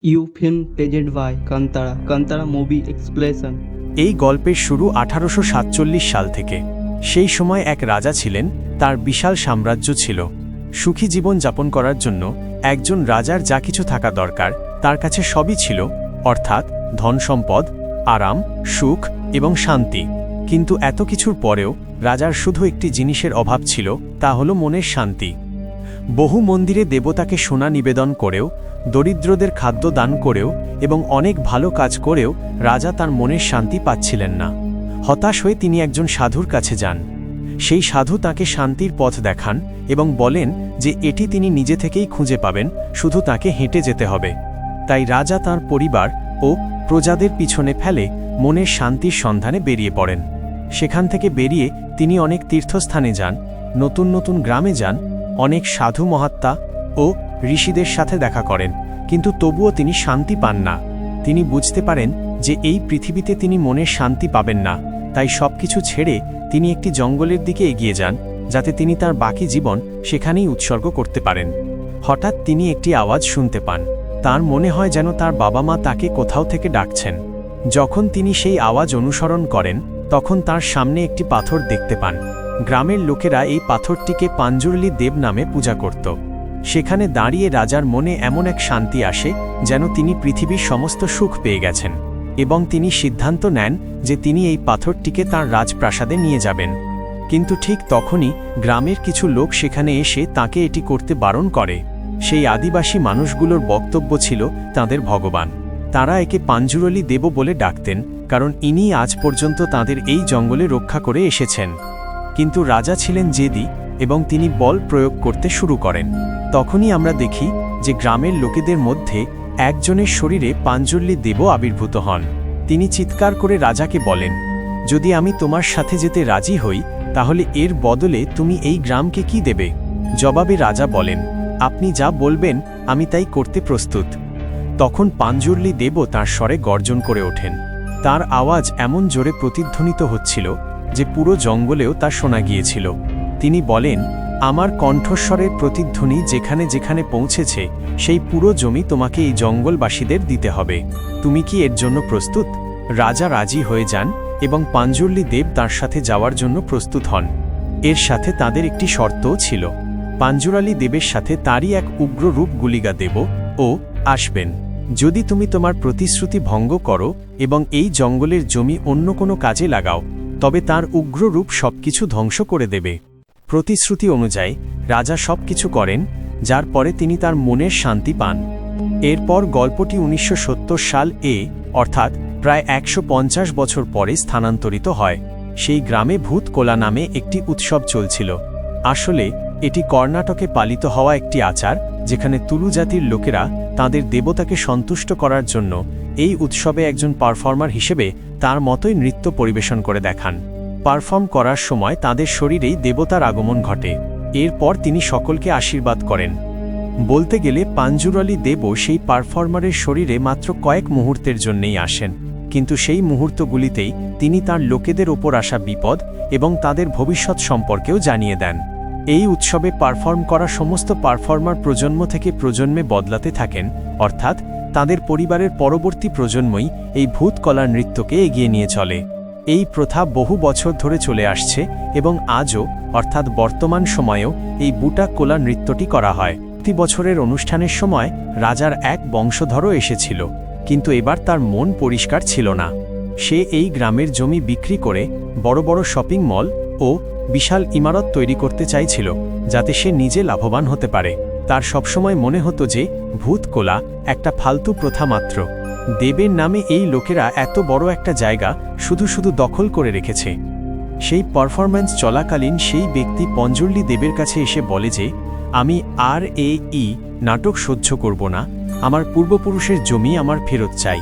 You film present by Kantara Kantara movie explanation. এই গল্পের শুরু 1847 সাল থেকে। সেই সময় এক রাজা ছিলেন, তার বিশাল সাম্রাজ্য ছিল। সুখী জীবন যাপন করার জন্য একজন রাজার যা কিছু থাকা দরকার তার কাছে সবই ছিল, অর্থাৎ ধন সম্পদ, আরাম, সুখ এবং শান্তি। কিন্তু এত কিছুর পরেও রাজার শুধু একটি জিনিসের অভাব ছিল, তা হলো মনের শান্তি। বহু মন্দিরে দেবতাকে সোনা নিবেদন করেও, দরিদ্রদের খাদ্য দান করেও এবং অনেক ভালো কাজ করেও রাজা তার মনের শান্তি পাচ্ছিলেন না। হতাশ হয়ে তিনি একজন সাধুর কাছে যান। সেই সাধু তাকে শান্তির পথ দেখান এবং বলেন যে এটি তিনি নিজে থেকেই খুঁজে পাবেন, শুধু তাকে হেঁটে যেতে হবে। তাই রাজা তাঁর পরিবার ও প্রজাদের পিছনে ফেলে মনের শান্তির সন্ধানে বেরিয়ে পড়েন। সেখান থেকে বেরিয়ে তিনি অনেক তীর্থস্থানে যান, নতুন নতুন গ্রামে যান, অনেক সাধু মহাত্মা ও ঋষিদের সাথে দেখা করেন, কিন্তু তবুও তিনি শান্তি পান না। তিনি বুঝতে পারেন যে এই পৃথিবীতে তিনি মনের শান্তি পাবেন না, তাই সবকিছু ছেড়ে তিনি একটি জঙ্গলের দিকে এগিয়ে যান, যাতে তিনি তার বাকি জীবন সেখানেই উৎসর্গ করতে পারেন। হঠাৎ তিনি একটি আওয়াজ শুনতে পান। তার মনে হয় যেন তার বাবা মা তাকে কোথাও থেকে ডাকছেন। যখন তিনি সেই আওয়াজ অনুসরণ করেন, তখন তার সামনে একটি পাথর দেখতে পান। গ্রামের লোকেরা এই পাথরটিকে পাঞ্জুরলি দেব নামে পূজা করত। সেখানে দাঁড়িয়ে রাজার মনে এমন এক শান্তি আসে যেন তিনি পৃথিবীর সমস্ত সুখ পেয়ে গেছেন, এবং তিনি সিদ্ধান্ত নেন যে তিনি এই পাথরটিকে তাঁর রাজপ্রাসাদে নিয়ে যাবেন। কিন্তু ঠিক তখনই গ্রামের কিছু লোক সেখানে এসে তাকে এটি করতে বারণ করে। সেই আদিবাসী মানুষগুলোর বক্তব্য ছিল তাঁদের ভগবান। তারা একে পাঞ্জুরলি দেব বলে ডাকতেন, কারণ ইনি আজ পর্যন্ত তাঁদের এই জঙ্গলে রক্ষা করে এসেছেন। কিন্তু রাজা ছিলেন জেদি এবং তিনি বল প্রয়োগ করতে শুরু করেন। তখনই আমরা দেখি যে গ্রামের লোকেদের মধ্যে একজনের শরীরে পাঞ্জুরলি দেব আবির্ভূত হন। তিনি চিৎকার করে রাজাকে বলেন, যদি আমি তোমার সাথে যেতে রাজি হই, তাহলে এর বদলে তুমি এই গ্রামকে কি দেবে? জবাবে রাজা বলেন, আপনি যা বলবেন আমি তাই করতে প্রস্তুত। তখন পাঞ্জুরলি দেব তাঁর স্বরে গর্জন করে ওঠেন। তার আওয়াজ এমন জোরে প্রতিধ্বনিত হচ্ছিল যে পুরো জঙ্গলেও তা শোনা গিয়েছিল। তিনি বলেন, আমার কণ্ঠস্বরের প্রতিধ্বনি যেখানে যেখানে পৌঁছেছে, সেই পুরো জমি তোমাকে এই জঙ্গলবাসীদের দিতে হবে। তুমি কি এর জন্য প্রস্তুত? রাজা রাজি হয়ে যান এবং পাঞ্জুরলি দেব তাঁর সাথে যাওয়ার জন্য প্রস্তুত হন। এর সাথে তাদের একটি শর্তও ছিল। পাঞ্জুরালি দেবের সাথে তারই এক উগ্র রূপ গুলিগা দেব ও আসবেন। যদি তুমি তোমার প্রতিশ্রুতি ভঙ্গ করো এবং এই জঙ্গলের জমি অন্য কোনো কাজে লাগাও, তবে তার উগ্র রূপ সবকিছু ধ্বংস করে দেবে। প্রতিশ্রুতি অনুযায়ী রাজা সবকিছু করেন, যার পরে তিনি তার মনের শান্তি পান। এরপর গল্পটি 1970 সাল অর্থাৎ প্রায় 150 বছর পরে স্থানান্তরিত হয়। সেই গ্রামে ভূত কোলা নামে একটি উৎসব চলছিল। আসলে এটি কর্ণাটকে পালিত হওয়া একটি আচার, যেখানে তুলু জাতির লোকেরা তাদের দেবতাকে সন্তুষ্ট করার জন্য এই উৎসবে একজন পারফর্মার হিসেবে তার মতোই নৃত্য পরিবেশন করে দেখান। পারফর্ম করার সময় তাদের শরীরেই দেবতার আগমন ঘটে। এরপর তিনি সকলকে আশীর্বাদ করেন। বলতে গেলে পাঞ্জুরলি দেবও সেই পারফর্মারের শরীরে মাত্র কয়েক মুহূর্তের জন্যেই আসেন, কিন্তু সেই মুহূর্তগুলিতেই তিনি তার লোকেদের ওপর আসা বিপদ এবং তাদের ভবিষ্যৎ সম্পর্কেও জানিয়ে দেন। এই উৎসবে পারফর্ম করা সমস্ত পারফর্মার প্রজন্ম থেকে প্রজন্মে বদলাতে থাকেন, অর্থাৎ তাদের পরিবারের পরবর্তী প্রজন্মই এই ভূত কলার নৃত্যকে এগিয়ে নিয়ে চলে। এই প্রথা বহু বছর ধরে চলে আসছে এবং আজও, অর্থাৎ বর্তমান সময়েও এই বুটা কোলা নৃত্যটি করা হয়। প্রতি বছরের অনুষ্ঠানের সময় রাজার এক বংশধরও এসেছিল, কিন্তু এবার তার মন পরিষ্কার ছিল না। সে এই গ্রামের জমি বিক্রি করে বড় বড় শপিং মল ও বিশাল ইমারত তৈরি করতে চাইছিল, যাতে সে নিজে লাভবান হতে পারে। তার সবসময় মনে হতো যে ভূত কোলা একটা ফালতু প্রথা মাত্র। দেবের নামে এই লোকেরা এত বড় একটা জায়গা শুধু শুধু দখল করে রেখেছে। সেই পারফরম্যান্স চলাকালীন সেই ব্যক্তি পাঞ্জুরলি দেবের কাছে এসে বলে যে, আমি নাটক সহ্য করব না, আমার পূর্বপুরুষের জমি আমার ফেরত চাই।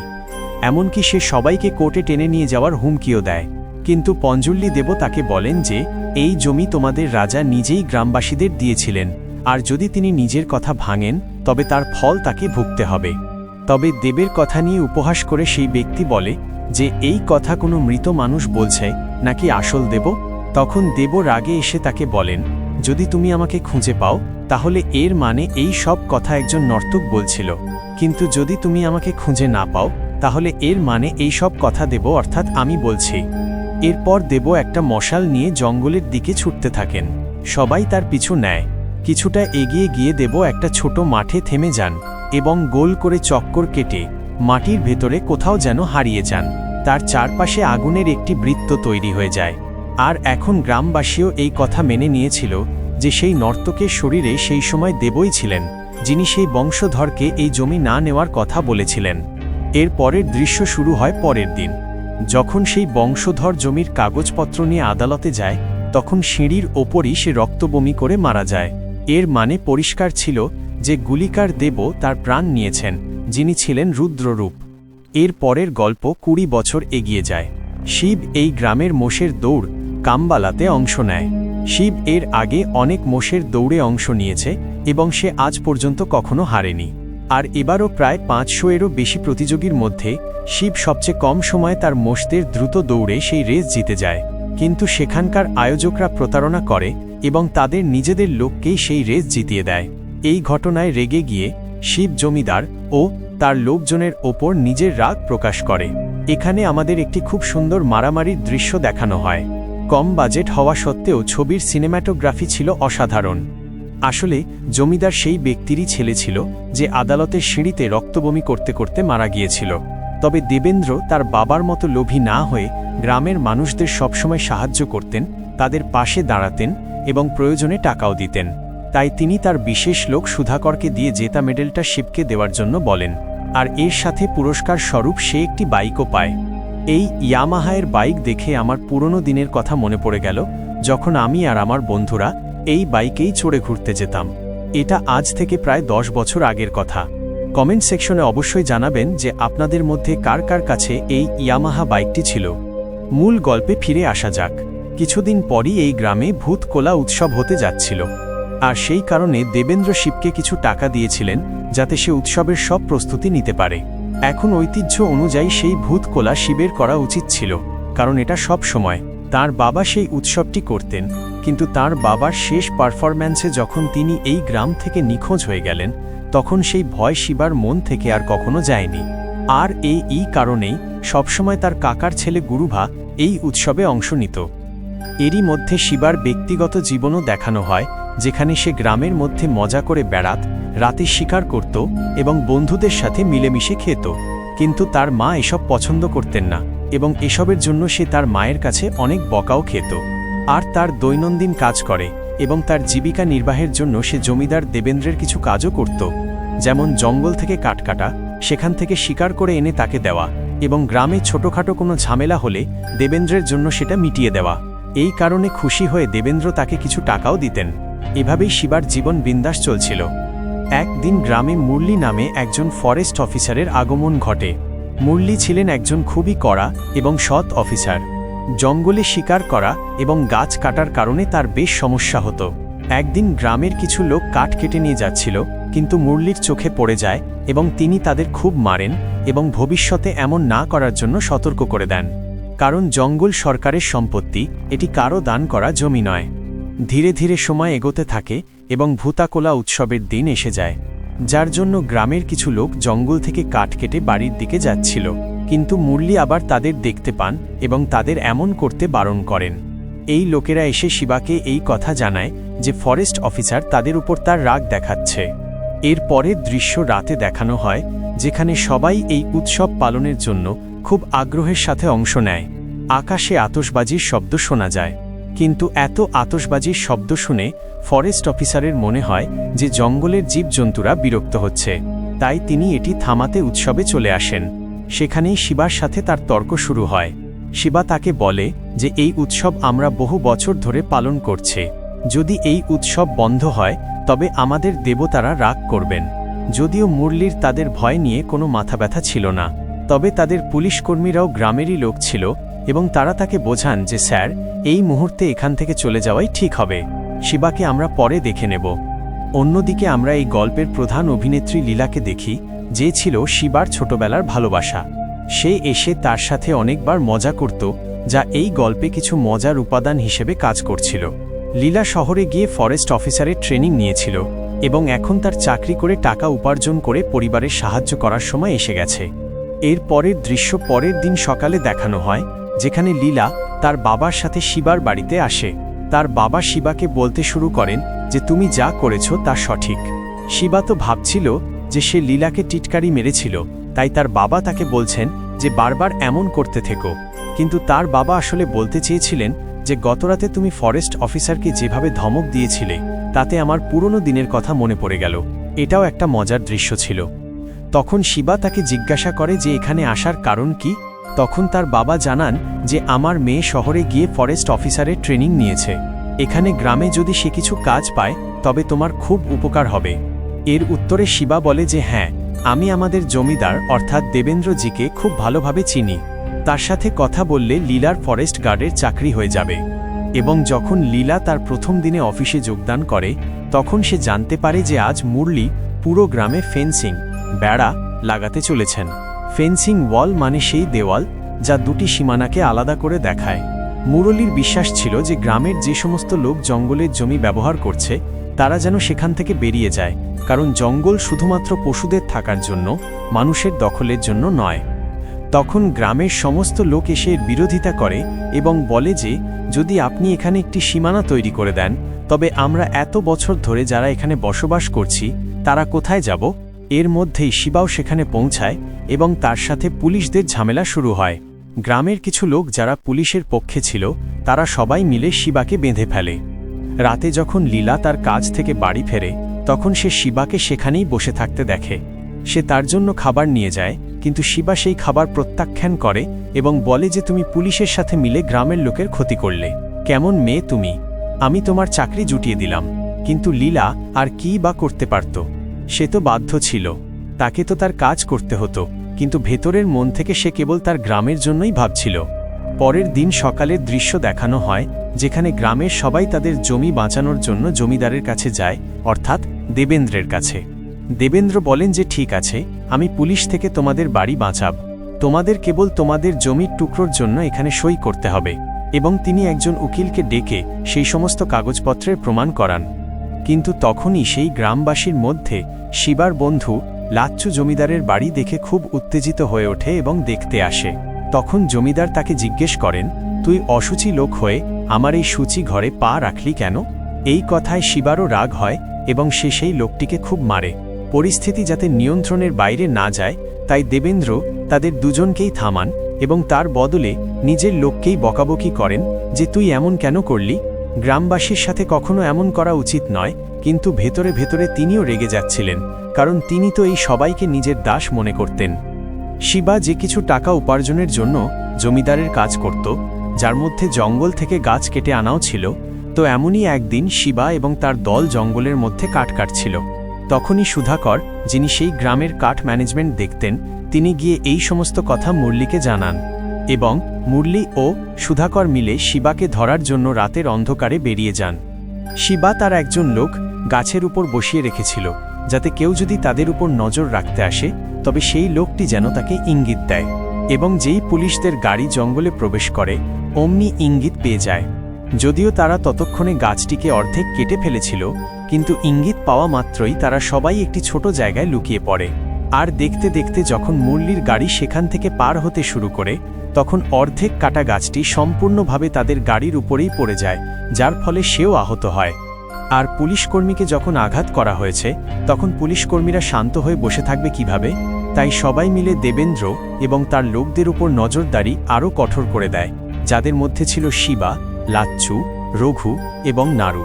এমনকি সে সবাইকে কোর্টে টেনে নিয়ে যাওয়ার হুমকিও দেয়। কিন্তু পাঞ্জুরলি দেব তাকে বলেন যে এই জমি তোমাদের রাজা নিজেই গ্রামবাসীদের দিয়েছিলেন, আর যদি তিনি নিজের কথা ভাঙেন তবে তার ফল তাকে ভুগতে হবে। তবে দেবের কথা নিয়ে উপহাস করে সেই ব্যক্তি বলে যে এই কথা কোনো মৃত মানুষ বলছে নাকি আসল দেব? তখন দেব রাগে এসে তাকে বলেন, যদি তুমি আমাকে খুঁজে পাও তাহলে এর মানে এই সব কথা একজন নর্তক বলছিল। কিন্তু যদি তুমি আমাকে খুঁজে না পাও, তাহলে এর মানে এই সব কথা দেব অর্থাৎ আমি বলছি। এরপর দেব একটা মশাল নিয়ে জঙ্গলের দিকে ছুটতে থাকেন। সবাই তার পিছু নেয়। কিছুটা এগিয়ে গিয়ে দেব একটা ছোট মাঠে থেমে যান এবং গোল করে চক্কর কেটে মাটির ভেতরে কোথাও যেন হারিয়ে যান। তার চারপাশে আগুনের একটি বৃত্ত তৈরি হয়ে যায়। আর এখন গ্রামবাসীও এই কথা মেনে নিয়েছিল যে সেই নর্তকের শরীরে সেই সময় দেবই ছিলেন, যিনি সেই বংশধরকে এই জমি না নেওয়ার কথা বলেছিলেন। এর পরের দৃশ্য শুরু হয় পরের দিন। যখন সেই বংশধর জমির কাগজপত্র নিয়ে আদালতে যায়, তখন সিঁড়ির ওপরই সে রক্তবমি করে মারা যায়। এর মানে পরিষ্কার ছিল যে গুলিকার দেব তার প্রাণ নিয়েছেন, যিনি ছিলেন রুদ্ররূপ। এর পরের গল্প 20 বছর এগিয়ে যায়। শিব এই গ্রামের মোষের দৌড় কাম্বালাতে অংশ নেয়। শিব এর আগে অনেক মোষের দৌড়ে অংশ নিয়েছে এবং সে আজ পর্যন্ত কখনো হারেনি। আর এবারও প্রায় 500-এরও বেশি প্রতিযোগীর মধ্যে শিব সবচেয়ে কম সময়ে তার মোষদের দ্রুত দৌড়ে সেই রেস জিতে যায়। কিন্তু সেখানকার আয়োজকরা প্রতারণা করে এবং তাদের নিজেদের লোককেই সেই রেস জিতিয়ে দেয়। এই ঘটনায় রেগে গিয়ে শিব জমিদার ও তার লোকজনের ওপর নিজের রাগ প্রকাশ করে। এখানে আমাদের একটি খুব সুন্দর মারামারির দৃশ্য দেখানো হয়। কম বাজেট হওয়া সত্ত্বেও ছবির সিনেম্যাটোগ্রাফি ছিল অসাধারণ। আসলে জমিদার সেই ব্যক্তিরই ছেলে ছিল যে আদালতের সিঁড়িতে রক্তবমি করতে করতে মারা গিয়েছিল। তবে দেবেন্দ্র তার বাবার মতো লোভী না হয়ে গ্রামের মানুষদের সবসময় সাহায্য করতেন, তাদের পাশে দাঁড়াতেন এবং প্রয়োজনে টাকাও দিতেন। তাই তিনি তার বিশেষ লোক সুধাকরকে দিয়ে জেতা মেডেলটা শিবকে দেওয়ার জন্য বলেন। আর এর সাথে পুরস্কার স্বরূপ সে একটি বাইকও পায়। এই ইয়ামাহায়ের বাইক দেখে আমার পুরনো দিনের কথা মনে পড়ে গেল, যখন আমি আর আমার বন্ধুরা এই বাইকেই চড়ে ঘুরতে যেতাম। এটা আজ থেকে প্রায় 10 বছর আগের কথা। কমেন্ট সেকশনে অবশ্যই জানাবেন যে আপনাদের মধ্যে কার কার কাছে এই ইয়ামাহা বাইকটি ছিল। মূল গল্পে ফিরে আসা যাক। কিছুদিন পরই এই গ্রামে ভূত কোলা উৎসব হতে যাচ্ছিল। আর সেই কারণে দেবেন্দ্র শিবকে কিছু টাকা দিয়েছিলেন যাতে সে উৎসবের সব প্রস্তুতি নিতে পারে। এখন ঐতিহ্য অনুযায়ী সেই ভূত কোলা শিবের করা উচিত ছিল, কারণ এটা সব সময় তার বাবা সেই উৎসবটি করতেন। কিন্তু তার বাবার শেষ পারফরম্যান্সে যখন তিনি এই গ্রাম থেকে নিখোঁজ হয়ে গেলেন, তখন সেই ভয় শিবার মন থেকে আর কখনো যায়নি। আর এই কারণেই সবসময় তার কাকার ছেলে গুরুভা এই উৎসবে অংশ নিত। এরই মধ্যে শিবার ব্যক্তিগত জীবনও দেখানো হয়, যেখানে সে গ্রামের মধ্যে মজা করে বেড়াত, রাতে শিকার করত এবং বন্ধুদের সাথে মিলেমিশে খেত। কিন্তু তার মা এসব পছন্দ করতেন না এবং এসবের জন্য সে তার মায়ের কাছে অনেক বকাও খেত। আর তার দৈনন্দিন কাজ করে এবং তার জীবিকা নির্বাহের জন্য সে জমিদার দেবেন্দ্রের কিছু কাজও করত, যেমন জঙ্গল থেকে কাঠ কাটা, সেখান থেকে শিকার করে এনে তাকে দেওয়া এবং গ্রামে ছোটখাটো কোনো ঝামেলা হলে দেবেন্দ্রের জন্য সেটা মিটিয়ে দেওয়া। এই কারণে খুশি হয়ে দেবেন্দ্র তাকে কিছু টাকাও দিতেন। এভাবেই শিবার জীবন বিন্দাস চলছিল। একদিন গ্রামে মুরলি নামে একজন ফরেস্ট অফিসারের আগমন ঘটে। মুরলি ছিলেন একজন খুবই কড়া এবং সৎ অফিসার। জঙ্গলে শিকার করা এবং গাছ কাটার কারণে তার বেশ সমস্যা হতো। একদিন গ্রামের কিছু লোক কাঠ কেটে নিয়ে যাচ্ছিল, কিন্তু মুরলির চোখে পড়ে যায় এবং তিনি তাদের খুব মারেন এবং ভবিষ্যতে এমন না করার জন্য সতর্ক করে দেন। কারণ জঙ্গল সরকারের সম্পত্তি, এটি কারো দান করা জমি নয়। ধীরে ধীরে সময় এগোতে থাকে এবং ভূতাকোলা উৎসবের দিন এসে যায়, যার জন্য গ্রামের কিছু লোক জঙ্গল থেকে কাঠ কেটে বাড়ির দিকে যাচ্ছিল। কিন্তু মুরলি আবার তাদের দেখতে পান এবং তাদের এমন করতে বারণ করেন। এই লোকেরা এসে শিবাকে এই কথা জানায় যে ফরেস্ট অফিসার তাদের উপর তার রাগ দেখাচ্ছে। এর পরের দৃশ্য রাতে দেখানো হয়, যেখানে সবাই এই উৎসব পালনের জন্য খুব আগ্রহের সাথে অংশ নেয়। আকাশে আতশবাজির শব্দ শোনা যায়, কিন্তু এত আতশবাজির শব্দ শুনে ফরেস্ট অফিসারের মনে হয় যে জঙ্গলের জীবজন্তুরা বিরক্ত হচ্ছে। তাই তিনি এটি থামাতে উৎসবে চলে আসেন। সেখানেই শিবার সাথে তার তর্ক শুরু হয়। শিবা তাকে বলে যে এই উৎসব আমরা বহু বছর ধরে পালন করছি। যদি এই উৎসব বন্ধ হয় তবে আমাদের দেবতারা রাগ করবেন। যদিও মুরলির তাদের ভয় নিয়ে কোনো মাথা ব্যথা ছিল না, তবে তাদের পুলিশ কর্মীরাও গ্রামেরই লোক ছিল এবং তারা তাকে বোঝান যে স্যার, এই মুহূর্তে এখান থেকে চলে যাওয়াই ঠিক হবে। শিবাকে আমরা পরে দেখে নেব। অন্যদিকে আমরা এই গল্পের প্রধান অভিনেত্রী লীলাকে দেখি, যে ছিল শিবার ছোটবেলার ভালোবাসা। সে এসে তার সাথে অনেকবার মজা করত, যা এই গল্পে কিছু মজার উপাদান হিসেবে কাজ করছিল। লীলা শহরে গিয়ে ফরেস্ট অফিসারের ট্রেনিং নিয়েছিল এবং এখন তার চাকরি করে টাকা উপার্জন করে পরিবারের সাহায্য করার সময় এসে গেছে। এর পরের দৃশ্য পরের দিন সকালে দেখানো হয়, যেখানে লীলা তার বাবার সাথে শিবার বাড়িতে আসে। তার বাবা শিবাকে বলতে শুরু করেন যে তুমি যা করেছ তা সঠিক। শিবা তো ভাবছিল যে সে লীলাকে টিটকারি মেরেছিল, তাই তার বাবা তাকে বলছেন যে বারবার এমন করতে থেকো। কিন্তু তার বাবা আসলে বলতে চেয়েছিলেন যে গতরাতে তুমি ফরেস্ট অফিসারকে যেভাবে ধমক দিয়েছিলে তাতে আমার পুরনো দিনের কথা মনে পড়ে গেল। এটাও একটা মজার দৃশ্য ছিল। তখন শিবা তাকে জিজ্ঞাসা করে যে এখানে আসার কারণ কি। তখন তার বাবা জানান যে আমার মেয়ে শহরে গিয়ে ফরেস্ট অফিসারের ট্রেনিং নিয়েছে, এখানে গ্রামে যদি সে কিছু কাজ পায় তবে তোমার খুব উপকার হবে। এর উত্তরে শিবা বলে যে হ্যাঁ, আমি আমাদের জমিদার অর্থাৎ দেবেন্দ্রজিকে খুব ভালোভাবে চিনি, তার সাথে কথা বললে লীলার ফরেস্ট গার্ডের চাকরি হয়ে যাবে। এবং যখন লীলা তার প্রথম দিনে অফিসে যোগদান করে তখন সে জানতে পারে যে আজ মুরলি পুরো গ্রামে ফেন্সিং বেড়া লাগাতে চলেছেন। ফেন্সিং ওয়াল মানে সেই দেওয়াল যা দুটি সীমানাকে আলাদা করে দেখায়। মুরলির বিশ্বাস ছিল যে গ্রামের যে সমস্ত লোক জঙ্গলের জমি ব্যবহার করছে তারা যেন সেখান থেকে বেরিয়ে যায়, কারণ জঙ্গল শুধুমাত্র পশুদের থাকার জন্য, মানুষের দখলের জন্য নয়। তখন গ্রামের সমস্ত লোক এসে এর বিরোধিতা করে এবং বলে যে যদি আপনি এখানে একটি সীমানা তৈরি করে দেন তবে আমরা এত বছর ধরে যারা এখানে বসবাস করছি তারা কোথায় যাব। এর মধ্যেই শিবাও সেখানে পৌঁছায় এবং তার সাথে পুলিশদের ঝামেলা শুরু হয়। গ্রামের কিছু লোক যারা পুলিশের পক্ষে ছিল তারা সবাই মিলে শিবাকে বেঁধে ফেলে। রাতে যখন লীলা তার কাজ থেকে বাড়ি ফেরে তখন সে শিবাকে সেখানেই বসে থাকতে দেখে। সে তার জন্য খাবার নিয়ে যায়, কিন্তু শিবা সেই খাবার প্রত্যাখ্যান করে এবং বলে যে তুমি পুলিশের সাথে মিলে গ্রামের লোকের ক্ষতি করলে। কেমন মেয়ে তুমি, আমি তোমার চাকরি জুটিয়ে দিলাম। কিন্তু লীলা আর কি বা করতে পারত, সে তো বাধ্য ছিল, তাকে তো তার কাজ করতে হতো, কিন্তু ভেতরের মন থেকে সে কেবল তার গ্রামের জন্যই ভাবছিল। পরের দিন সকালের দৃশ্য দেখানো হয়, যেখানে গ্রামের সবাই তাদের জমি বাঁচানোর জন্য জমিদারের কাছে যায়, অর্থাৎ দেবেন্দ্রের কাছে। দেবেন্দ্র বলেন যে ঠিক আছে, আমি পুলিশ থেকে তোমাদের বাড়ি বাঁচাব, তোমাদের কেবল তোমাদের জমির টুকরোর জন্য এখানে সই করতে হবে। এবং তিনি একজন উকিলকে ডেকে সেই সমস্ত কাগজপত্রের প্রমাণ করান। কিন্তু তখনই সেই গ্রামবাসীর মধ্যে শিবার বন্ধু লাচ্চু জমিদারের বাড়ি দেখে খুব উত্তেজিত হয়ে ওঠে এবং দেখতে আসে। তখন জমিদার তাকে জিজ্ঞেস করেন, তুই অসুচি লোক হয়ে আমার এই সূচি ঘরে পা রাখলি কেন? এই কথায় শিবারও রাগ হয় এবং সে সেই লোকটিকে খুব মারে। পরিস্থিতি যাতে নিয়ন্ত্রণের বাইরে না যায় তাই দেবেন্দ্র তাদের দুজনকেই থামান এবং তার বদলে নিজের লোককেই বকাবকি করেন যে তুই এমন কেন করলি, গ্রামবাসীর সাথে কখনো এমন করা উচিত নয়। কিন্তু ভেতরে ভেতরে তিনিও রেগে যাচ্ছিলেন, কারণ তিনি তো এই সবাইকে নিজের দাস মনে করতেন। শিবা যে কিছু টাকা উপার্জনের জন্য জমিদারের কাজ করত, যার মধ্যে জঙ্গল থেকে গাছ কেটে আনাও ছিল, তো এমনই একদিন শিবা এবং তার দল জঙ্গলের মধ্যে কাঠ কাটছিল। তখনই সুধাকর, যিনি সেই গ্রামের কাঠ ম্যানেজমেন্ট দেখতেন, তিনি গিয়ে এই সমস্ত কথা মুরলিকে জানান এবং মুরলি ও সুধাকর মিলে শিবাকে ধরার জন্য রাতের অন্ধকারে বেরিয়ে যান। শিবা তার একজন লোক গাছের উপর বসিয়ে রেখেছিল, যাতে কেউ যদি তাদের উপর নজর রাখতে আসে তবে সেই লোকটি যেন তাকে ইঙ্গিত দেয়। এবং যেই পুলিশদের গাড়ি জঙ্গলে প্রবেশ করে অমনি ইঙ্গিত পেয়ে যায়। যদিও তারা ততক্ষণে গাছটিকে অর্ধেক কেটে ফেলেছিল, কিন্তু ইঙ্গিত পাওয়া মাত্রই তারা সবাই একটি ছোট জায়গায় লুকিয়ে পড়ে। আর দেখতে দেখতে যখন মুরলির গাড়ি সেখান থেকে পার হতে শুরু করে তখন অর্ধেক কাটা গাছটি সম্পূর্ণভাবে তাদের গাড়ির উপরেই পড়ে যায়, যার ফলে সেও আহত হয়। আর পুলিশকর্মীকে যখন আঘাত করা হয়েছে তখন পুলিশকর্মীরা শান্ত হয়ে বসে থাকবে কিভাবে? তাই সবাই মিলে দেবেন্দ্র এবং তার লোকদের উপর নজরদারি আরও কঠোর করে দেয়, যাদের মধ্যে ছিল শিবা, লাচ্চু, রঘু এবং নারু।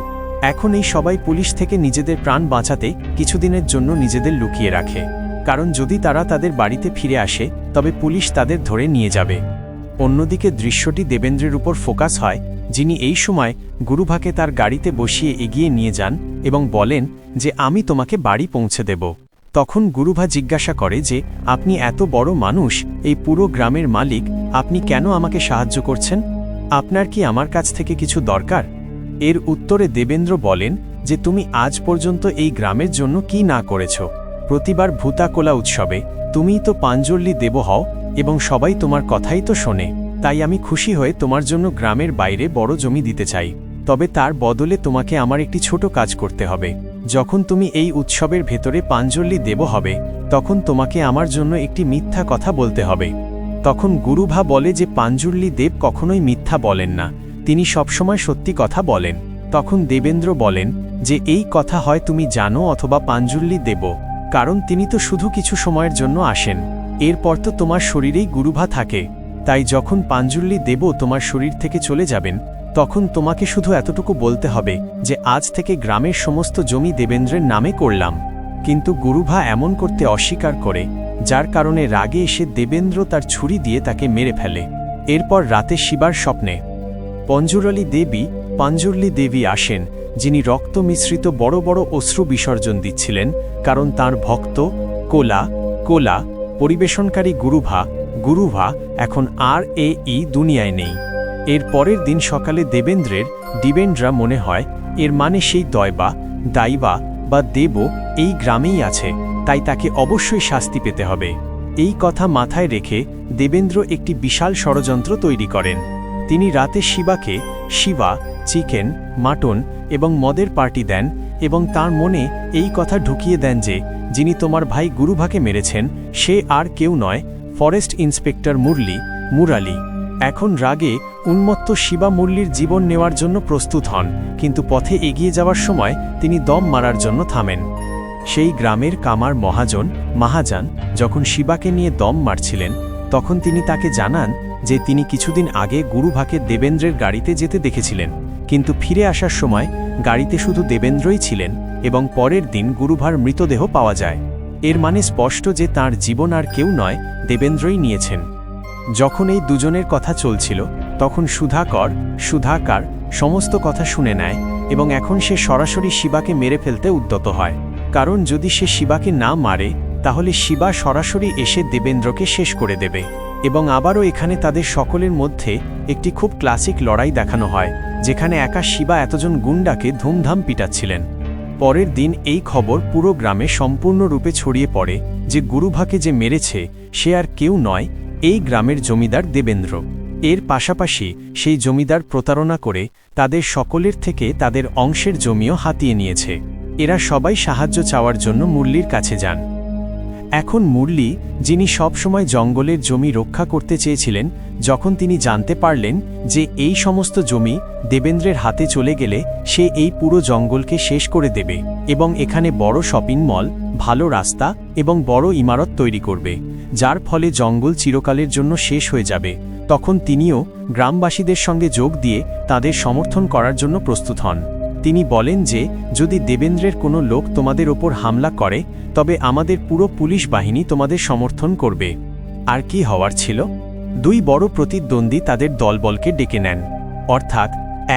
এখন এই সবাই পুলিশ থেকে নিজেদের প্রাণ বাঁচাতে কিছুদিনের জন্য নিজেদের লুকিয়ে রাখে, কারণ যদি তারা তাদের বাড়িতে ফিরে আসে তবে পুলিশ তাদের ধরে নিয়ে যাবে। অন্যদিকে দৃশ্যটি দেবেন্দ্রের উপর ফোকাস হয়, যিনি এই সময় গুরুভাকে তার গাড়িতে বসিয়ে এগিয়ে নিয়ে যান এবং বলেন যে আমি তোমাকে বাড়ি পৌঁছে দেব। তখন গুরুভা জিজ্ঞাসা করে যে আপনি এত বড় মানুষ, এই পুরো গ্রামের মালিক, আপনি কেন আমাকে সাহায্য করছেন? আপনার কি আমার কাছ থেকে কিছু দরকার? এর উত্তরে দেবেন্দ্র বলেন যে তুমি আজ পর্যন্ত এই গ্রামের জন্য কি না করেছ। প্রতিবার ভূতাকোলা উৎসবে তুমিই তো পাঞ্জলি দেব হও এবং সবাই তোমার কথাই তো শোনে। তাই আমি খুশি হয়ে তোমার জন্য গ্রামের বাইরে বড় জমি দিতে চাই। তবে তার বদলে তোমাকে আমার একটি ছোট কাজ করতে হবে। যখন তুমি এই উৎসবের ভেতরে পাঞ্জলি দেব হবে, তখন তোমাকে আমার জন্য একটি মিথ্যা কথা বলতে হবে। তখন গুরুভা বলে যে পাঞ্জুর্লি দেব কখনোই মিথ্যা বলেন না, তিনি সবসময় সত্যি কথা বলেন। তখন দেবেন্দ্র বলেন যে এই কথা হয় তুমি জানো অথবা পাঞ্জুর্লি দেব, কারণ তিনি তো শুধু কিছু সময়ের জন্য আসেন, এরপর তো তোমার শরীরেই গুরুভা থাকে। তাই যখন পাঞ্জুর্লি দেব তোমার শরীর থেকে চলে যাবেন, তখন তোমাকে শুধু এতটুকু বলতে হবে যে আজ থেকে গ্রামের সমস্ত জমি দেবেন্দ্রের নামে করলাম। কিন্তু গুরুভা এমন করতে অস্বীকার করে, যার কারণে রাগে এসে দেবেন্দ্র তার ছুরি দিয়ে তাকে মেরে ফেলে। এরপর রাতে শিবার স্বপ্নে পাঞ্জুর্লি দেবী আসেন, যিনি রক্ত মিশ্রিত বড় বড় অশ্রু বিসর্জন দিচ্ছিলেন, কারণ তার ভক্ত কোলা পরিবেশনকারী গুরুভা এখন আর এই দুনিয়ায় নেই। এর পরের দিন সকালে দেবেন্দ্রা মনে হয় এর মানে সেই দাইবা বা দেব এই গ্রামেই আছে, তাই তাকে অবশ্যই শাস্তি পেতে হবে। এই কথা মাথায় রেখে দেবেন্দ্র একটি বিশাল ষড়যন্ত্র তৈরি করেন। তিনি রাতে শিবাকে চিকেন, মাটন এবং মদের পার্টি দেন এবং তার মনে এই কথা ঢুকিয়ে দেন যে যিনি তোমার ভাই গুরুভাকে মেরেছেন সে আর কেউ নয়, ফরেস্ট ইন্সপেক্টর মুরালি। এখন রাগে উন্মত্ত শিবা মুরলির জীবন নেওয়ার জন্য প্রস্তুত হন, কিন্তু পথে এগিয়ে যাওয়ার সময় তিনি দম মারার জন্য থামেন। সেই গ্রামের কামার মহাজান যখন শিবাকে নিয়ে দম মারছিলেন, তখন তিনি তাকে জানান যে তিনি কিছুদিন আগে গুরুভাকে দেবেন্দ্রের গাড়িতে যেতে দেখেছিলেন, কিন্তু ফিরে আসার সময় গাড়িতে শুধু দেবেন্দ্রই ছিলেন এবং পরের দিন গুরুভার মৃতদেহ পাওয়া যায়। এর মানে স্পষ্ট যে তাঁর জীবন আর কেউ নয়, দেবেন্দ্রই নিয়েছেন। যখন এই দুজনের কথা চলছিল, তখন সুধাকার সমস্ত কথা শুনে নেয় এবং এখন সে সরাসরি শিবাকে মেরে ফেলতে উদ্যত হয়, কারণ যদি সে শিবাকে না মারে তাহলে শিবা সরাসরি এসে দেবেন্দ্রকে শেষ করে দেবে। এবং আবারও এখানে তাদের সকলের মধ্যে একটি খুব ক্লাসিক লড়াই দেখানো হয়, যেখানে একা শিবা এতজন গুন্ডাকে ধুমধাম পিটাচ্ছিলেন। পরের দিন এই খবর পুরো গ্রামে সম্পূর্ণরূপে ছড়িয়ে পড়ে যে গুরুভাকে যে মেরেছে সে আর কেউ নয়, এই গ্রামের জমিদার দেবেন্দ্র। এর পাশাপাশি সেই জমিদার প্রতারণা করে তাদের সকলের থেকে তাদের অংশের জমিও হাতিয়ে নিয়েছে। এরা সবাই সাহায্য চাওয়ার জন্য মুরলির কাছে যান। এখন মুরলি, যিনি সবসময় জঙ্গলের জমি রক্ষা করতে চেয়েছিলেন, যখন তিনি জানতে পারলেন যে এই সমস্ত জমি দেবেন্দ্রের হাতে চলে গেলে সে এই পুরো জঙ্গলকে শেষ করে দেবে এবং এখানে বড় শপিং মল, ভালো রাস্তা এবং বড় ইমারত তৈরি করবে, যার ফলে জঙ্গল চিরকালের জন্য শেষ হয়ে যাবে, তখন তিনিও গ্রামবাসীদের সঙ্গে যোগ দিয়ে তাদের সমর্থন করার জন্য প্রস্তুত হন। তিনি বলেন যে যদি দেবেন্দ্রের কোনো লোক তোমাদের ওপর হামলা করে তবে আমাদের পুরো পুলিশ বাহিনী তোমাদের সমর্থন করবে। আর কি হওয়ার ছিল? দুই বড় প্রতিদ্বন্দ্বী তাদের দলবলকে ডেকে নেন, অর্থাৎ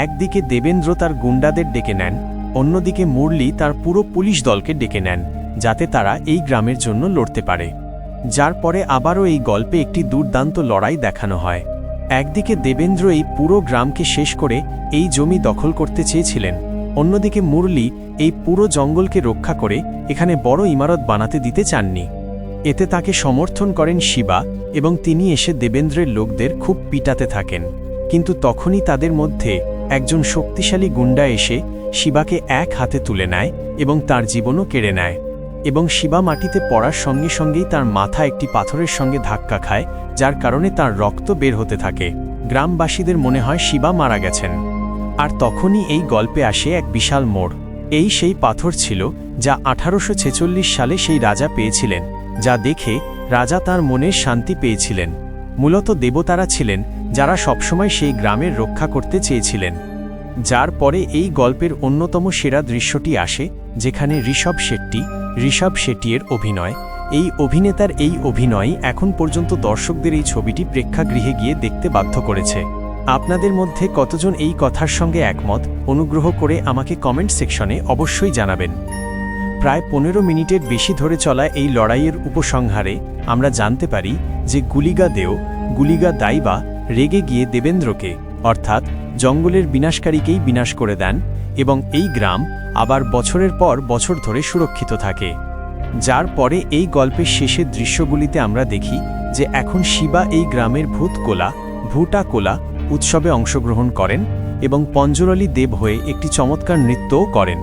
একদিকে দেবেন্দ্র তার গুন্ডাদের ডেকে নেন, অন্যদিকে মুরলি তার পুরো পুলিশ দলকে ডেকে নেন, যাতে তারা এই গ্রামের জন্য লড়তে পারে। যার পরে আবারও এই গল্পে একটি দুর্দান্ত লড়াই দেখানো হয়। একদিকে দেবেন্দ্র এই পুরো গ্রামকে শেষ করে এই জমি দখল করতে চেয়েছিলেন, অন্যদিকে মুরলি এই পুরো জঙ্গলকে রক্ষা করে এখানে বড় ইমারত বানাতে দিতে চাননি। এতে তাকে সমর্থন করেন শিবা এবং তিনি এসে দেবেন্দ্রের লোকদের খুব পিটাতে থাকেন। কিন্তু তখনই তাদের মধ্যে একজন শক্তিশালী গুন্ডা এসে শিবাকে এক হাতে তুলে নেয় এবং তার জীবনও কেড়ে নেয়, এবং শিবা মাটিতে পড়ার সঙ্গে সঙ্গেই তার মাথা একটি পাথরের সঙ্গে ধাক্কা খায়, যার কারণে তার রক্ত বের হতে থাকে। গ্রামবাসীদের মনে হয় শিবা মারা গেছেন। আর তখনই এই গল্পে আসে এক বিশাল মোড়। এই সেই পাথর ছিল যা 1846 সালে সেই রাজা পেয়েছিলেন, যা দেখে রাজা তার মনের শান্তি পেয়েছিলেন। মূলত দেবতারা ছিলেন যারা সবসময় সেই গ্রামের রক্ষা করতে চেয়েছিলেন। যার পরে এই গল্পের অন্যতম সেরা দৃশ্যটি আসে, যেখানে ঋষভ শেট্টির অভিনয়। এই অভিনেতার এই অভিনয় এখন পর্যন্ত দর্শকদের এই ছবিটি প্রেক্ষাগৃহে গিয়ে দেখতে বাধ্য করেছে। আপনাদের মধ্যে কতজন এই কথার সঙ্গে একমত, অনুগ্রহ করে আমাকে কমেন্ট সেকশনে অবশ্যই জানাবেন। প্রায় 15 মিনিটের বেশি ধরে চলা এই লড়াইয়ের উপসংহারে আমরা জানতে পারি যে গুলিগা দাইবা রেগে গিয়ে দেবেন্দ্রকে, অর্থাৎ জঙ্গলের বিনাশকারীকেই বিনাশ করে দেন এবং এই গ্রাম আবার বছরের পর বছর ধরে সুরক্ষিত থাকে। যার পরে এই গল্পের শেষের দৃশ্যগুলিতে আমরা দেখি যে এখন শিবা এই গ্রামের ভূটা কোলা উৎসবে অংশগ্রহণ করেন এবং পঞ্জুরলি দেব হয়ে একটি চমৎকার নৃত্যও করেন।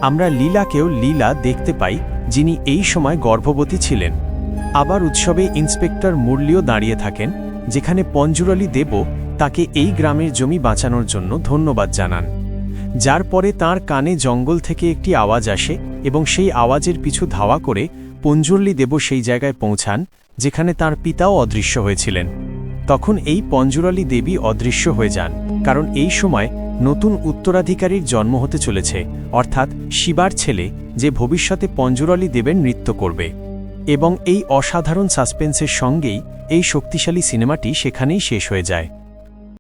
আমরা লীলাকেও লীলা দেখতে পাই, যিনি এই সময় গর্ভবতী ছিলেন। আবার উৎসবে ইন্সপেক্টর মুরলিও দাঁড়িয়ে থাকেন, যেখানে পঞ্জুরলি দেবও তাকে এই গ্রামের জমি বাঁচানোর জন্য ধন্যবাদ জানান। যার পরে তাঁর কানে জঙ্গল থেকে একটি আওয়াজ আসে এবং সেই আওয়াজের পিছু ধাওয়া করে পঞ্জুরলি দেব সেই জায়গায় পৌঁছান যেখানে তার পিতাও অদৃশ্য হয়েছিলেন। তখন এই পঞ্জুরলি দেবী অদৃশ্য হয়ে যান, কারণ এই সময় নতুন উত্তরাধিকারীর জন্ম হতে চলেছে, অর্থাৎ শিবার ছেলে, যে ভবিষ্যতে পঞ্জুরলি দেবের নৃত্য করবে। এবং এই অসাধারণ সাসপেন্সের সঙ্গেই এই শক্তিশালী সিনেমাটি সেখানেই শেষ হয়ে যায়।